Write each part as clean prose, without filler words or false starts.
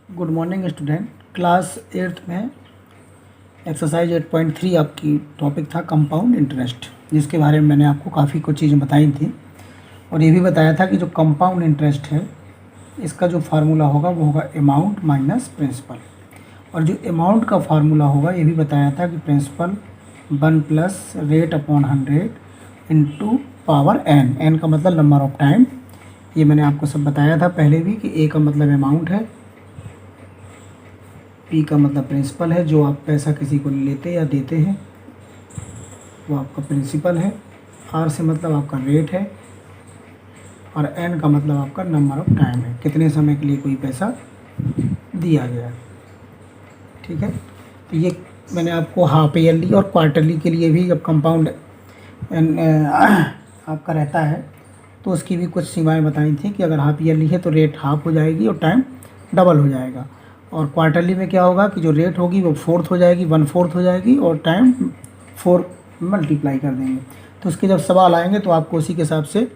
Good morning student. Class 8th में exercise 8.3 आपकी topic था कंपाउंड इंटरेस्ट, जिसके बारे में मैंने आपको काफ़ी कुछ चीज़ें बताई थी और ये भी बताया था कि जो कंपाउंड इंटरेस्ट है इसका जो फार्मूला होगा वो होगा अमाउंट माइनस प्रिंसिपल। और जो अमाउंट का फार्मूला होगा ये भी बताया था कि principal 1 plus rate upon 100 into power N. N का मतलब नंबर ऑफ टाइम। ये मैंने आपको सब बताया था पहले भी कि ए का मतलब अमाउंट है, पी का मतलब प्रिंसिपल है, जो आप पैसा किसी को लेते या देते हैं वो आपका प्रिंसिपल है। आर से मतलब आपका रेट है और एन का मतलब आपका नंबर ऑफ टाइम है, कितने समय के लिए कोई पैसा दिया गया। ठीक है, तो ये मैंने आपको हाफ ईयरली और क्वार्टरली के लिए भी, जब कंपाउंड आपका रहता है तो उसकी भी कुछ सीमाएं बताई थी कि अगर हाफ ईयरली है तो रेट हाफ हो जाएगी और टाइम डबल हो जाएगा, और क्वार्टरली में क्या होगा कि जो रेट होगी वो 4th हो जाएगी, 1/4 हो जाएगी और टाइम 4 मल्टीप्लाई कर देंगे। तो उसके जब सवाल आएंगे तो आपको उसी के हिसाब से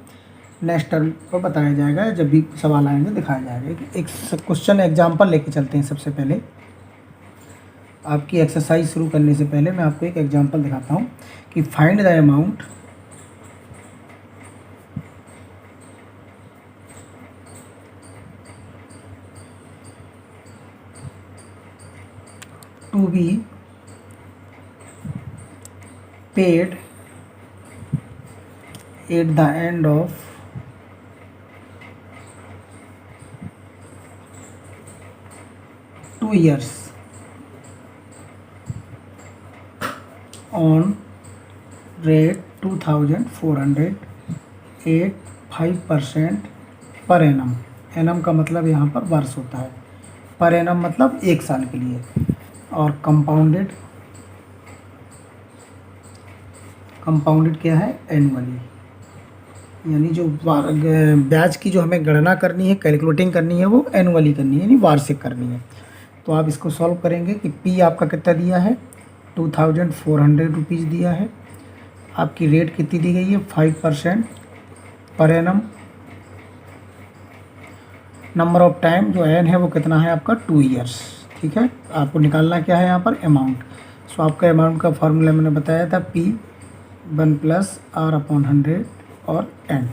नेक्स्ट टर्म को बताया जाएगा, जब भी सवाल आएंगे दिखाया जाएगा। एक क्वेश्चन एग्जाम्पल लेके चलते हैं। सबसे पहले आपकी एक्सरसाइज शुरू करने से पहले मैं आपको एक एग्जाम्पल दिखाता हूँ कि find the amount to be paid at the end of 2 years on rate 2400 at 5% per annum. Annum का मतलब यहाँ पर वर्ष होता है, पर एनम मतलब 1 साल के लिए, और कंपाउंडेड क्या है, एनुअली। यानी जो ब्याज की जो हमें गणना करनी है, कैलकुलेटिंग करनी है, वो एनुअली करनी है, यानी वार्षिक करनी है। तो आप इसको सॉल्व करेंगे कि पी आपका कितना दिया है, 2400 रुपीज़ दिया है। आपकी रेट कितनी दी गई है, 5% per annum. Number of time जो एन है वो कितना है आपका, 2 ईयर्स। ठीक है, आपको निकालना क्या है यहाँ पर, अमाउंट। सो आपका अमाउंट का फॉर्मूला मैंने बताया था, पी 1 प्लस आर अपॉन 100 और एन।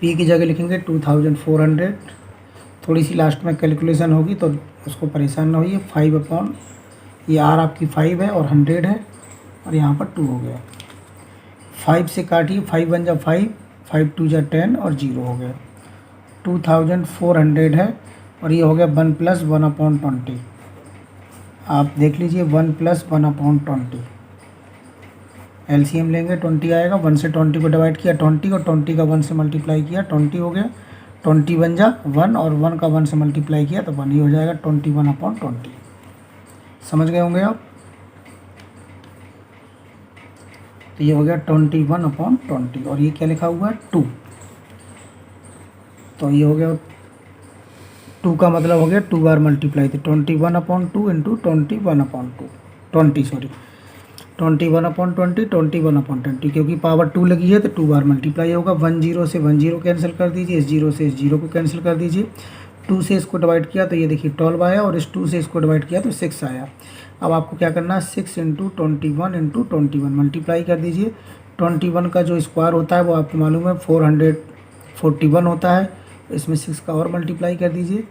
पी की जगह लिखेंगे 2400, थोड़ी सी लास्ट में कैलकुलेशन होगी तो उसको परेशान ना होइए। 5 अपॉन, ये आर आपकी 5 है और 100 है और यहाँ पर 2 हो गया। 5 से काटिए, 5 1 जा 5, 5 2 जा 10 और 0 हो गया। 2400 है और ये हो गया 1 प्लस 1 अपॉन 20। आप देख लीजिए, 1 प्लस 1 अपॉन 20, एलसीएम लेंगे 20 आएगा। 1 से 20 को डिवाइड किया 20 और 20 का 1 से मल्टीप्लाई किया 20 हो गया। 20 1 जा 1 और 1 का 1 से मल्टीप्लाई किया तो 1 ही हो जाएगा, 21 अपॉन 20। समझ गए होंगे आप। तो ये हो गया 21 अपॉन 20 और ये क्या लिखा हुआ है, 2। तो ये हो गया 2 का मतलब हो गया 2 बार मल्टीप्लाई, तो 21 upon 2 into 21 upon 21 upon 20, 21 upon 20, क्योंकि पावर 2 लगी है तो 2 बार मल्टीप्लाई होगा। 1 0 से 1 0 कैंसिल कर दीजिए, इस 0 से इस 0 को कैंसिल कर दीजिए। 2 से इसको डिवाइड किया तो ये देखिए 12 आया और इस 2 से इसको डिवाइड किया तो 6 आया। अब आपको क्या करना है, 6 इंटू 21 इंटू 21 मल्टीप्लाई कर दीजिए। 21 का जो स्क्वायर होता है वो आपको मालूम है 441 होता है, इसमें 6 का और मल्टीप्लाई कर दीजिए।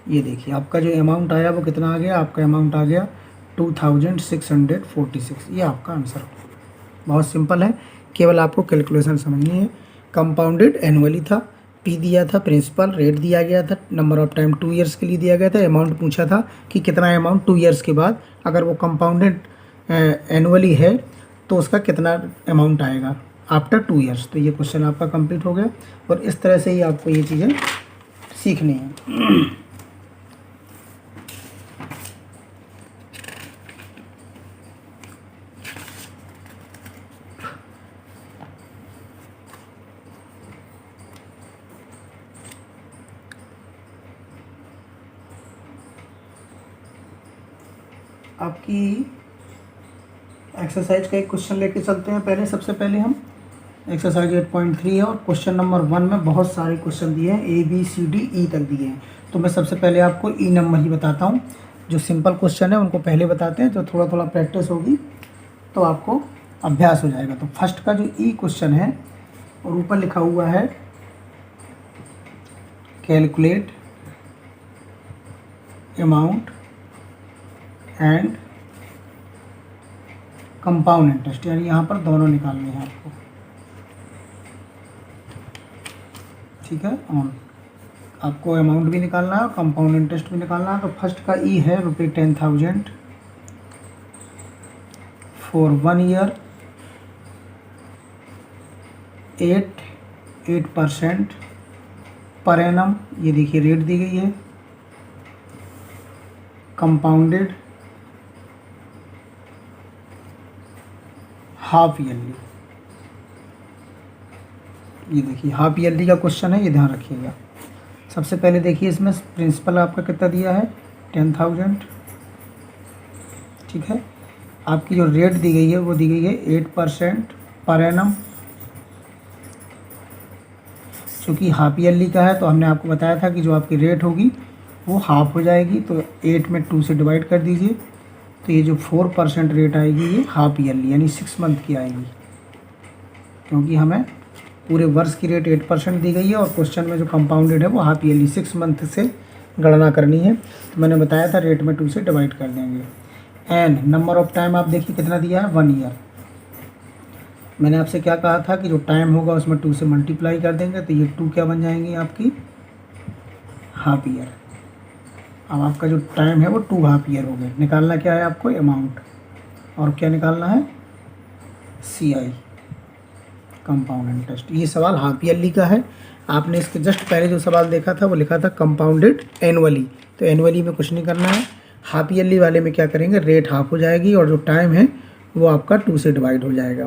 ये देखिए आपका जो अमाउंट आया वो कितना आ गया, आपका अमाउंट आ गया 2646। ये आपका आंसर हो। बहुत सिंपल है, केवल आपको कैलकुलेशन समझनी है। कंपाउंडेड एनुअली था, पी दिया था, प्रिंसिपल रेट दिया गया था, नंबर ऑफ टाइम 2 ईयर्स के लिए दिया गया था, अमाउंट पूछा था कि कितना अमाउंट 2 ईयर्स के बाद, अगर वो कंपाउंडेड एनुअली है तो उसका कितना अमाउंट आएगा आफ्टर 2 ईयर्स। तो ये क्वेश्चन आपका कंप्लीट हो गया और इस तरह से ही आपको ये चीज़ें सीखनी है। आपकी एक्सरसाइज का एक क्वेश्चन लेके चलते हैं। पहले सबसे पहले हम एक्सरसाइज 8.3 है और क्वेश्चन नंबर 1 में बहुत सारे क्वेश्चन दिए हैं, ABCD E तक दिए हैं। तो मैं सबसे पहले आपको ई नंबर ही बताता हूँ। जो सिंपल क्वेश्चन है उनको पहले बताते हैं, जो थोड़ा थोड़ा प्रैक्टिस होगी तो आपको अभ्यास हो जाएगा। तो फर्स्ट का जो ई क्वेश्चन है और ऊपर लिखा हुआ है calculate amount and compound interest, यानी यहाँ पर दोनों निकालने हैं आपको। ठीक है, ऑन आपको अमाउंट भी निकालना है और कंपाउंड इंटरेस्ट भी निकालना है। तो फर्स्ट का ई है ₹10,000 फॉर 1 ईयर 8% पर एनम, ये देखिए रेट दी गई है। कंपाउंडेड हाफ ईयरली, ये देखिए हाफ ईयरली का क्वेश्चन है, ये ध्यान रखिएगा। सबसे पहले देखिए इसमें प्रिंसिपल आपका कितना दिया है 10,000। ठीक है, आपकी जो रेट दी गई है वो दी गई है 8% पर एनम। चूँकि हाफ ईयरली का है तो हमने आपको बताया था कि जो आपकी रेट होगी वो हाफ हो जाएगी, तो 8 में 2 से डिवाइड कर दीजिए। तो ये जो 4% रेट आएगी ये हाफ ईयरली यानी 6 मंथ की आएगी, क्योंकि हमें पूरे वर्ष की रेट 8% दी गई है और क्वेश्चन में जो कंपाउंडेड है वो हाफ ईयरली 6 मंथ से गणना करनी है। तो मैंने बताया था रेट में 2 से डिवाइड कर देंगे। एंड नंबर ऑफ टाइम आप देखिए कितना दिया है 1 ईयर। मैंने आपसे क्या कहा था कि जो टाइम होगा उसमें 2 से मल्टीप्लाई कर देंगे, तो ये 2 क्या बन जाएंगी आपकी हाफ ईयर। अब आपका जो टाइम है वो 2 हाफ ईयर हो गए। निकालना क्या है आपको अमाउंट, और क्या निकालना है CI कंपाउंड इंटरेस्ट। ये सवाल हाफ ईयरली का है। आपने इसके जस्ट पहले जो सवाल देखा था वो लिखा था कंपाउंडेड एनुअली, तो एनुअली में कुछ नहीं करना है। हाफ ईयरली वाले में क्या करेंगे, रेट हाफ हो जाएगी और जो टाइम है वो आपका 2 से डिवाइड हो जाएगा,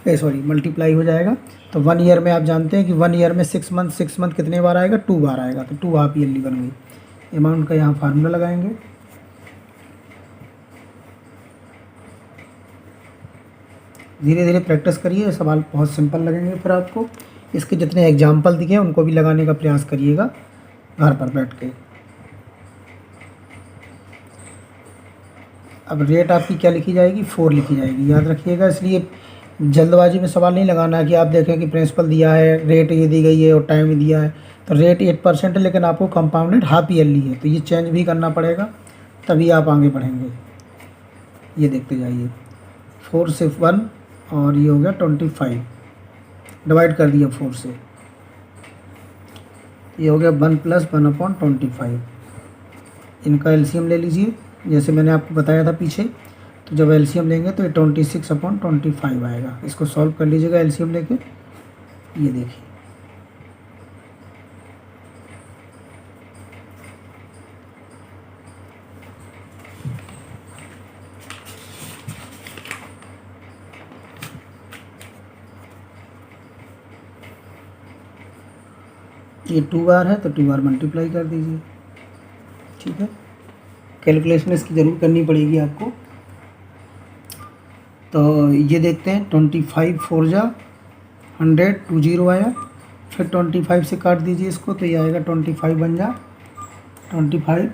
मल्टीप्लाई हो जाएगा। तो 1 ईयर में आप जानते हैं कि 1 ईयर में 6 मंथ कितने बार आएगा, 2 बार आएगा, तो 2 हाफ ईयरली बन गई। अमाउंट का यहाँ फार्मूला लगाएंगे। धीरे धीरे प्रैक्टिस करिए, सवाल बहुत सिंपल लगेंगे फिर आपको। इसके जितने एग्जाम्पल दिखे उनको भी लगाने का प्रयास करिएगा घर पर बैठ के। अब रेट आपकी क्या लिखी जाएगी, 4 लिखी जाएगी, याद रखिएगा। इसलिए जल्दबाजी में सवाल नहीं लगाना है कि आप देखें कि प्रिंसिपल दिया है, रेट ये दी गई है और टाइम भी दिया है। तो रेट 8% है लेकिन आपको कंपाउंडेड हाफ ईयरली है, तो ये चेंज भी करना पड़ेगा, तभी आप आगे बढ़ेंगे। ये देखते जाइए, 4 से 1 और ये हो गया 25, डिवाइड कर दिया 4 से, ये हो गया 1 + 1/25। इनका एलसीएम ले लीजिए, जैसे मैंने आपको बताया था पीछे। तो जब एलसीएम लेंगे तो ये 26/25 आएगा। इसको सॉल्व कर लीजिएगा एलसीएम लेके। ये देखिए ये 2 बार है तो 2 बार मल्टीप्लाई कर दीजिए। ठीक है, कैलकुलेशन इसकी ज़रूर करनी पड़ेगी आपको। तो ये देखते हैं 25 4 जा 100, 2 0 आया, फिर 25 से काट दीजिए इसको, तो ये आएगा 25 बन जा 25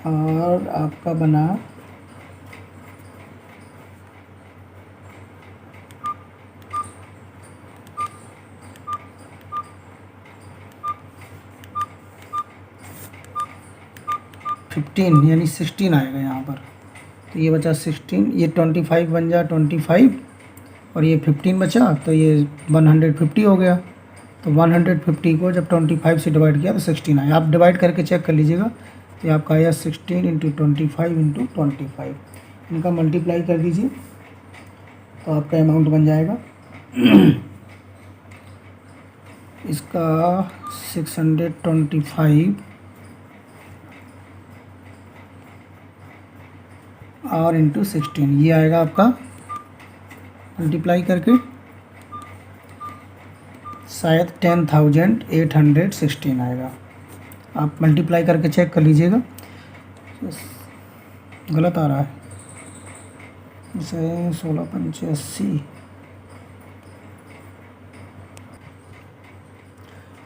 और आपका बना 15 यानी 16 आएगा यहाँ पर। तो ये बचा 16, ये 25 बन जा 25 और ये 15 बचा, तो ये 150 हो गया। तो 150 को जब 25 से डिवाइड किया तो 16 आया। आप डिवाइड करके चेक कर लीजिएगा, तो ये आपका आया 16 × 25 × 25। इनका मल्टीप्लाई कर दीजिए तो आपका अमाउंट बन जाएगा इसका 625 और इंटू 16, ये आएगा आपका मल्टीप्लाई करके शायद 10,816 आएगा। आप मल्टीप्लाई करके चेक कर लीजिएगा, गलत आ रहा है। इसे 16 × 85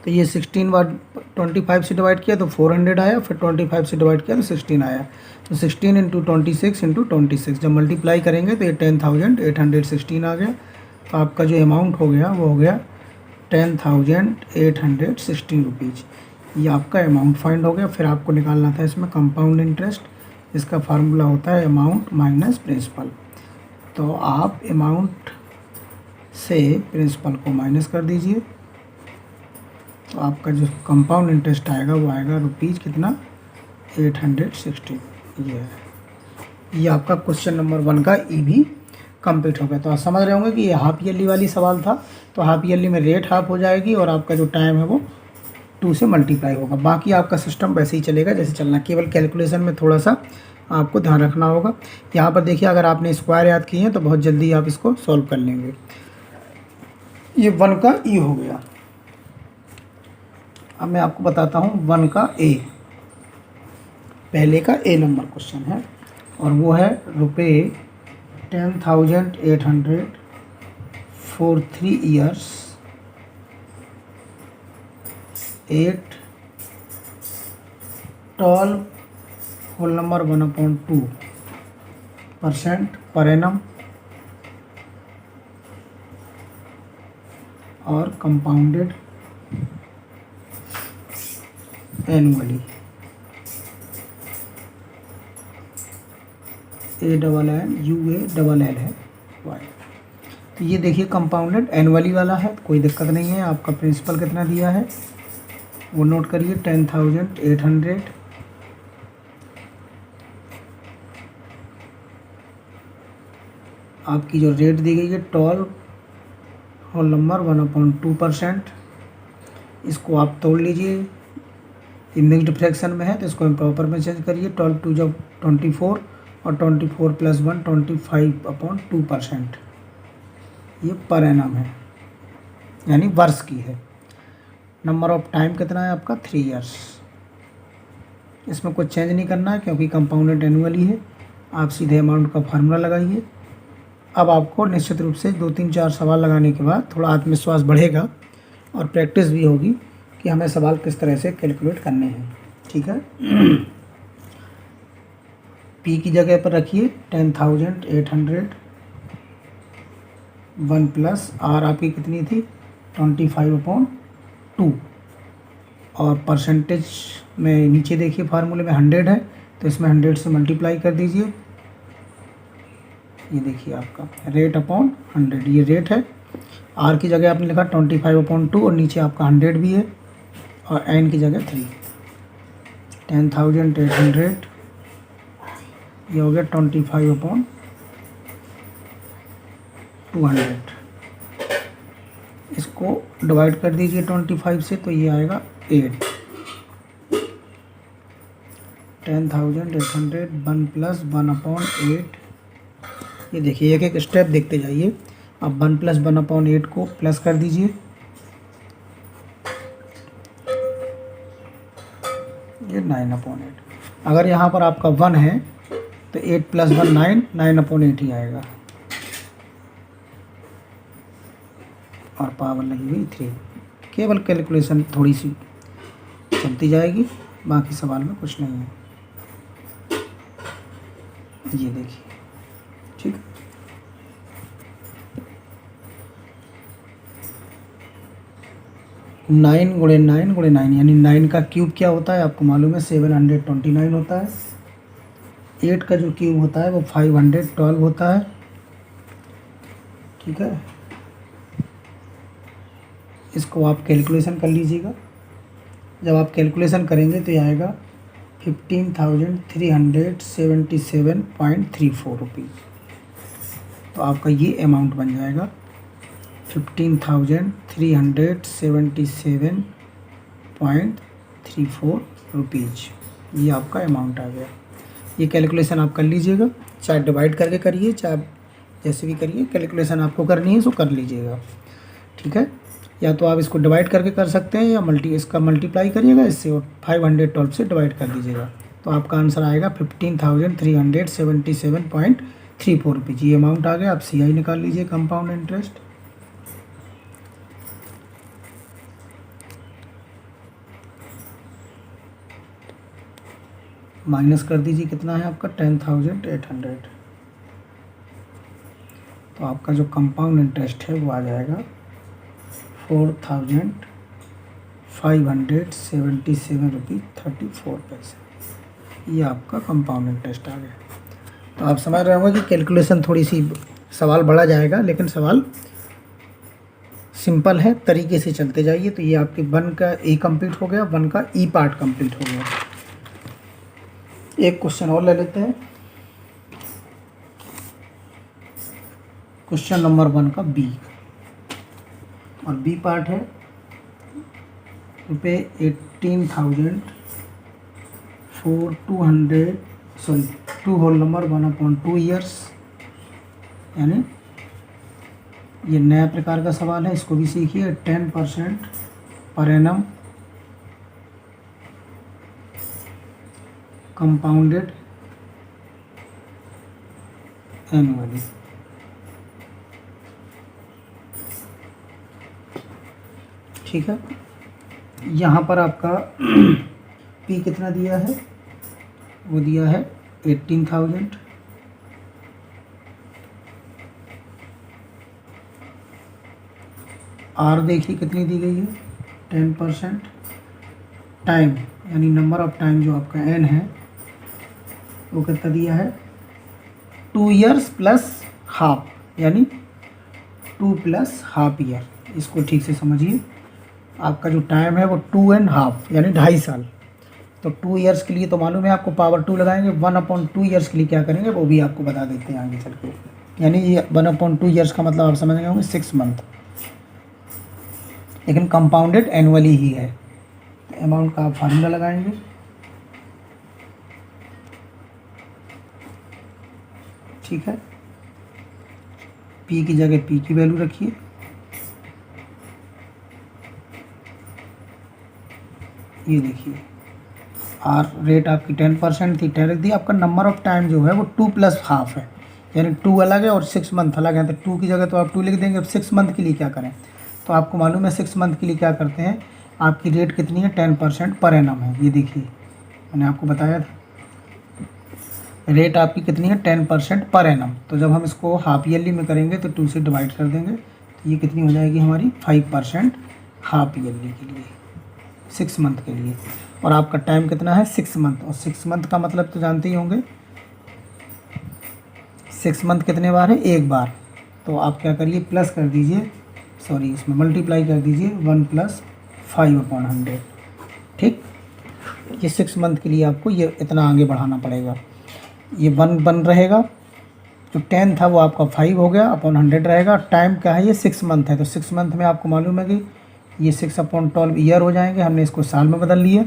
तो ये 16 बार 25 से डिवाइड किया तो 400 आया, फिर 25 से डिवाइड किया तो 16 आया। तो 16 इंटू 26 इंटू 26 जब मल्टीप्लाई करेंगे तो ये 10,816 आ गया। तो आपका जो अमाउंट हो गया वो हो गया 10,816 रुपीज़। ये आपका अमाउंट फाइंड हो गया। फिर आपको निकालना था इसमें कंपाउंड इंटरेस्ट, इसका फार्मूला होता है अमाउंट माइनस प्रिंसिपल। तो आप अमाउंट से प्रिंसिपल को माइनस कर दीजिए, तो आपका जो कंपाउंड इंटरेस्ट आएगा वो आएगा रुपीज़ कितना 860। ये है, ये आपका क्वेश्चन नंबर 1 का ई भी कंप्लीट हो गया। तो आप समझ रहे होंगे कि ये हाफ ईयरली वाली सवाल था। तो हाफ ईयरली में रेट हाफ हो जाएगी और आपका जो टाइम है वो 2 से मल्टीप्लाई होगा। बाकी आपका सिस्टम वैसे ही चलेगा जैसे चलना, केवल कैलकुलेशन में थोड़ा सा आपको ध्यान रखना होगा। यहाँ पर देखिए, अगर आपने स्क्वायर याद किए हैं तो बहुत जल्दी आप इसको सॉल्व कर लेंगे। ये 1 का ई हो गया। अब मैं आपको बताता हूँ 1 का ए। पहले का ए नंबर क्वेश्चन है और वो है रुपये 10,800 for 3 years 8 12 whole number 1/2% per annum और कंपाउंडेड एनुअली। ANNUALL है वाई। तो ये देखिए कंपाउंडेड एनुअली वाला है, कोई दिक्कत नहीं है। आपका प्रिंसिपल कितना दिया है वो नोट करिए 10,800 आपकी जो रेट दी गई है 12 होल नंबर 1/2%। इसको आप तोड़ लीजिए, ये मिक्स्ड फ्रैक्शन में है तो इसको इम्प्रॉपर में चेंज करिए। 12 2 जब 24 और 24 + 1 25/2%। ये पर एनम है यानी वर्ष की है। नंबर ऑफ टाइम कितना है आपका 3 इयर्स। इसमें कुछ चेंज नहीं करना है क्योंकि कंपाउंडेड एनुअली है। आप सीधे अमाउंट का फार्मूला लगाइए। अब आपको निश्चित रूप से 2 3 4 सवाल लगाने के बाद थोड़ा आत्मविश्वास बढ़ेगा और प्रैक्टिस भी होगी कि हमें सवाल किस तरह से कैलकुलेट करने हैं। ठीक है। पी की जगह पर रखिए 10,800 1 प्लस आर आपकी कितनी थी 25/2 और परसेंटेज में नीचे देखिए फार्मूले में 100 है तो इसमें 100 से मल्टीप्लाई कर दीजिए। ये देखिए आपका रेट अपॉन 100 ये रेट है। आर की जगह आपने लिखा 25/2 और नीचे आपका 100 भी है और एन की जगह 3। 10,800 ये हो गया 25/200। इसको डिवाइड कर दीजिए 25 से तो ये आएगा 8। 10,800 1 + 1/8। ये देखिए एक एक स्टेप देखते जाइए। अब 1 + 1/8 को प्लस कर दीजिए। ये 9/8। अगर यहाँ पर आपका 1 है तो 8 + 1 9 9/8 ही आएगा और पावर लगी हुई 3। केवल कैलकुलेशन थोड़ी सी चलती जाएगी, बाकी सवाल में कुछ नहीं है। ये देखिए ठीक। 9 × 9 × 9 यानी 9 का क्यूब क्या होता है आपको मालूम है 729 होता है। 8 का जो क्यूब होता है वो 512 होता है। ठीक है, इसको आप कैलकुलेशन कर लीजिएगा। जब आप कैलकुलेशन करेंगे तो ये आएगा 15,377.34 रुपीज़। तो आपका ये अमाउंट बन जाएगा 15,377.34 रुपीज़। ये आपका अमाउंट आ गया। ये कैलकुलेशन आप कर लीजिएगा, चाहे डिवाइड करके करिए चाहे जैसे भी करिए, कैलकुलेशन आपको करनी है सो कर लीजिएगा। ठीक है, या तो आप इसको डिवाइड करके कर सकते हैं या इसका मल्टीप्लाई करिएगा इससे और 512 से डिवाइड कर दीजिएगा तो आपका आंसर आएगा 15,377.34 रुपीज़। ये अमाउंट आ गया। आप CI निकाल लीजिए कंपाउंड इंटरेस्ट। माइनस कर दीजिए, कितना है आपका 10,800। तो आपका जो कंपाउंड इंटरेस्ट है वो आ जाएगा 4,577 रुपीज़ 34 पैसे। ये आपका कंपाउंड इंटरेस्ट आ गया। तो आप समझ रहे होंगे कि कैलकुलेशन थोड़ी सी सवाल बढ़ा जाएगा, लेकिन सवाल सिंपल है, तरीके से चलते जाइए। तो ये आपके 1 का ए कंप्लीट हो गया, 1 का ई पार्ट कंप्लीट हो गया। एक क्वेश्चन और ले लेते हैं, क्वेश्चन नंबर 1 का बी, और बी पार्ट है रुपये 18,000 फॉर 2 होल नंबर 1/2 ईयर्स, यानी ये नया प्रकार का सवाल है, इसको भी सीखिए। 10% पर एनम कंपाउंडेड एनुअली। ठीक है, यहाँ पर आपका पी कितना दिया है, वो दिया है 18,000। आर देखिए कितनी दी गई है 10%। टाइम यानी नंबर ऑफ टाइम जो आपका एन है वो कितना दिया है 2 ईयर्स प्लस हाफ, यानी 2 प्लस हाफ ईयर। इसको ठीक से समझिए, आपका जो टाइम है वो 2.5 यानी 2.5 साल। तो 2 ईयर्स के लिए तो मालूम है आपको पावर 2 लगाएंगे, 1/2 ईयर्स के लिए क्या करेंगे वो भी आपको बता देते हैं आगे चल के। यानी ये 1/2 ईयर्स का मतलब आप समझ गए होंगे 6 मंथ, लेकिन कंपाउंडेड एनुअली ही है। तो अमाउंट का आप फार्मूला लगाएंगे, ठीक है। पी की जगह पी की वैल्यू रखिए, ये देखिए आर रेट आपकी 10% थी, 10 रख दी। आपका नंबर ऑफ टाइम जो है वो 2 प्लस हाफ है, यानी 2 अलग है और 6 मंथ अलग है। तो 2 की जगह तो आप 2 लिख देंगे। अब 6 मंथ के लिए क्या करें, तो आपको मालूम है 6 मंथ के लिए क्या करते हैं, आपकी रेट कितनी है 10% पर एनम है। ये देखिए मैंने आपको बताया था, रेट आपकी कितनी है 10% पर एनम। तो जब हम इसको हाफ ईयरली में करेंगे तो 2 से डिवाइड कर देंगे, तो ये कितनी हो जाएगी हमारी 5% हाफ ईयरली के लिए, 6 मंथ के लिए। और आपका टाइम कितना है 6 मंथ, और 6 मंथ का मतलब तो जानते ही होंगे 6 मंथ कितने बार है, एक बार। तो आप क्या करिए प्लस कर दीजिए, सॉरी इसमें मल्टीप्लाई कर दीजिए 1 + 5/100। ठीक, ये 6 मंथ के लिए आपको ये इतना आगे बढ़ाना पड़ेगा। ये 1 बन रहेगा, जो 10 था वो आपका 5 हो गया, अपॉन 100 रहेगा। टाइम क्या है, ये 6 मंथ है। तो 6 मंथ में आपको मालूम है कि ये 6/12 ईयर हो जाएंगे। हमने इसको साल में बदल लिए,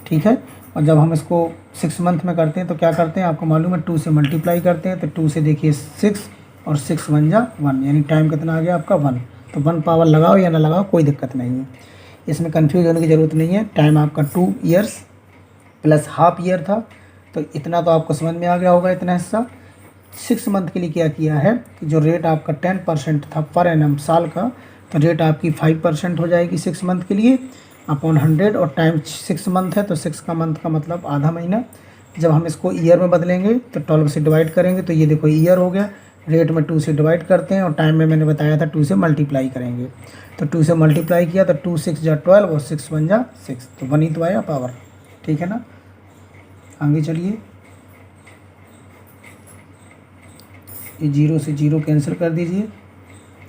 ठीक है। और जब हम इसको 6 मंथ में करते हैं तो क्या करते हैं, आपको मालूम है 2 से मल्टीप्लाई करते हैं। तो 2 से देखिए 6 और 6 1 जा 1, यानी टाइम कितना आ गया आपका 1। तो 1 पावर लगाओ या ना लगाओ कोई दिक्कत नहीं है, इसमें कन्फ्यूज होने की ज़रूरत नहीं है। टाइम आपका 2 ईयर्स प्लस हाफ ईयर था, तो इतना तो आपको समझ में आ गया होगा, इतना हिस्सा। 6 मंथ के लिए क्या किया है कि जो रेट आपका 10% था पर एनम साल का, तो रेट आपकी 5% हो जाएगी 6 मंथ के लिए अपॉन 100। और टाइम 6 मंथ है, तो 6 का मंथ का मतलब आधा महीना। जब हम इसको ईयर में बदलेंगे तो 12 से डिवाइड करेंगे, तो ये देखो ईयर हो गया। रेट में 2 से डिवाइड करते हैं, और टाइम में मैंने बताया था 2 से मल्टीप्लाई करेंगे। तो 2 से मल्टीप्लाई किया तो 2 6 जा 12 और 6 1 जा 6, तो 1 ही तो आया पावर, ठीक है ना। आगे चलिए, ये 0 से 0 कैंसिल कर दीजिए,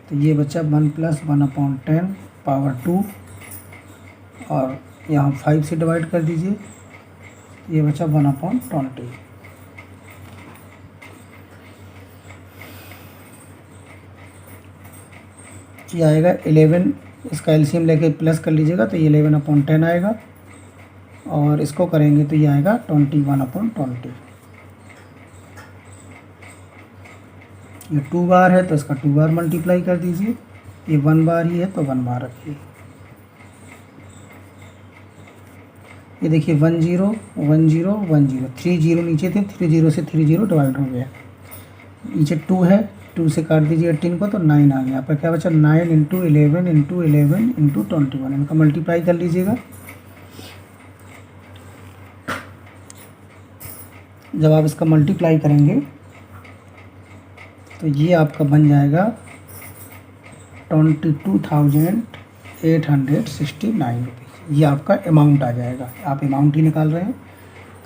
तो ये बच्चा 1 + 1/10 पावर 2, और यहाँ 5 से डिवाइड कर दीजिए, ये बच्चा 1/20। ये आएगा 11, इसका एलसीएम लेके प्लस कर लीजिएगा, तो ये 11/10 आएगा। और इसको करेंगे तो ये आएगा 21/20। ये 2 बार है तो इसका 2 बार मल्टीप्लाई कर दीजिए। ये 1 बार ही है तो 1 बार रखिए। ये देखिए 1 0 1 0 1 0, 3 0 नीचे थे, 3 0 से 3 0 डिवाइड हो गया। नीचे 2 है, 2 से काट दीजिए 18 को, तो 9 आ गया। आपका क्या बचा 9 × 11 × 11 × 21, इनका मल्टीप्लाई कर लीजिएगा। जब आप इसका मल्टीप्लाई करेंगे तो ये आपका बन जाएगा 22,869 रुपीज़। ये आपका अमाउंट आ जाएगा। आप अमाउंट ही निकाल रहे हैं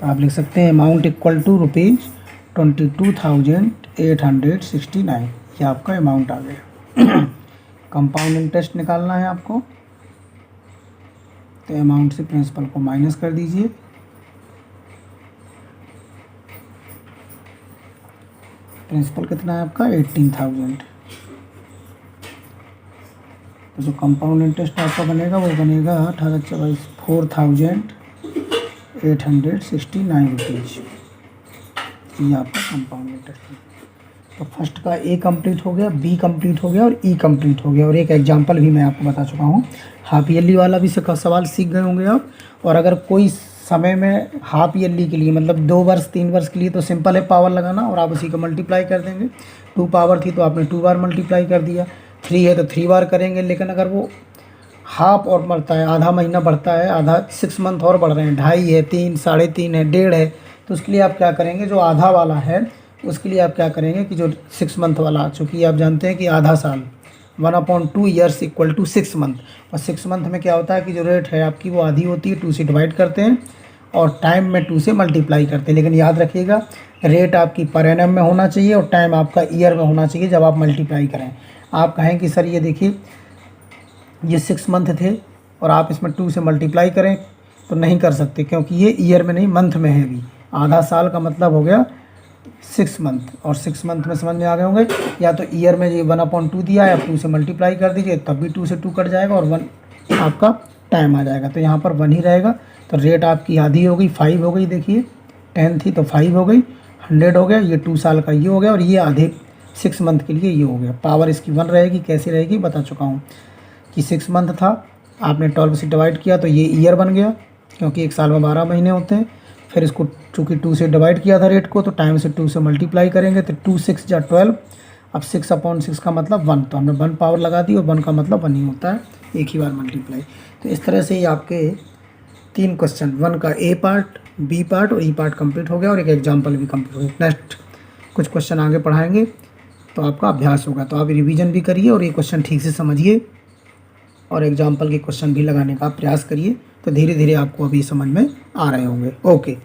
तो आप लिख सकते हैं अमाउंट इक्वल टू ₹22,869। ये आपका अमाउंट आ गया। कंपाउंड इंटरेस्ट निकालना है आपको, तो अमाउंट से प्रिंसिपल को माइनस कर दीजिए। प्रिंसिपल कितना है आपका 18,000। तो जो कंपाउंड इंटरेस्ट आपका बनेगा वो बनेगा 4,869 रुपीज़। ये आपका कंपाउंड इंटरेस्ट है। तो फर्स्ट का ए कंप्लीट हो गया, बी कंप्लीट हो गया और ई कंप्लीट हो गया। और एक एग्जांपल भी मैं आपको बता चुका हूँ। हाफ ईयरली वाला भी सवाल सीख गए होंगे आप। और अगर कोई समय में हाफ ईयरली के लिए मतलब 2 वर्ष 3 वर्ष के लिए तो सिंपल है पावर लगाना और आप उसी को मल्टीप्लाई कर देंगे। 2 पावर थी तो आपने 2 बार मल्टीप्लाई कर दिया, 3 है तो 3 बार करेंगे। लेकिन अगर वो हाफ और बढ़ता है, आधा महीना बढ़ता है, आधा 6 मंथ और बढ़ रहे हैं, 2.5 है, 3, 3.5 है, 1.5 है, तो उसके लिए आप क्या करेंगे, जो आधा वाला है उसके लिए आप क्या करेंगे कि जो 6 मंथ वाला, चूँकि आप जानते हैं कि आधा साल 1/2 ईयर्स इक्वल टू 6 मंथ। और 6 मंथ में क्या होता है कि जो रेट है आपकी वो आधी होती है, 2 से डिवाइड करते हैं और टाइम में 2 से मल्टीप्लाई करते हैं। लेकिन याद रखिएगा रेट आपकी पर एनम में होना चाहिए और टाइम आपका ईयर में होना चाहिए जब आप मल्टीप्लाई करें। आप कहें कि सर ये देखिए ये 6 मंथ थे और आप इसमें 2 से मल्टीप्लाई करें, तो नहीं कर सकते क्योंकि ये ईयर में नहीं मंथ में है। भी आधा साल का मतलब हो गया 6 मंथ, और 6 मंथ में समझ में आ गए होंगे। या तो ईयर में ये 1/2 दिया है, आप 2 से मल्टीप्लाई कर दीजिए तब भी 2 से 2 कट जाएगा और 1 आपका टाइम आ जाएगा। तो यहाँ पर 1 ही रहेगा। तो रेट आपकी आधी हो गई, 5 हो गई। देखिए 10 थी तो 5 हो गई, 100 हो गया। ये 2 साल का ये हो गया और ये आधे 6 मंथ के लिए ये हो गया। पावर इसकी 1 रहेगी। कैसे रहेगी बता चुका हूँ कि 6 मंथ था, आपने 12 से डिवाइड किया तो ये ईयर बन गया क्योंकि एक साल में 12 महीने होते हैं। फिर इसको चूँकि 2 से डिवाइड किया था रेट को, तो टाइम से 2 से मल्टीप्लाई करेंगे तो 2 6 जा 12। अब 6/6 का मतलब 1, तो हमने 1 पावर लगा दी और 1 का मतलब 1 ही होता है, एक ही बार मल्टीप्लाई। तो इस तरह से ही आपके 3 क्वेश्चन, 1 का ए पार्ट, बी पार्ट और ई पार्ट कंप्लीट हो गया और एक एग्जाम्पल भी कंप्लीट हो गया। नेक्स्ट कुछ क्वेश्चन आगे पढ़ाएंगे तो आपका अभ्यास होगा, तो आप रिवीजन भी करिए और ये क्वेश्चन ठीक से समझिए और एग्जाम्पल के क्वेश्चन भी लगाने का प्रयास करिए। तो धीरे धीरे आपको अभी समझ में आ रहे होंगे। ओके।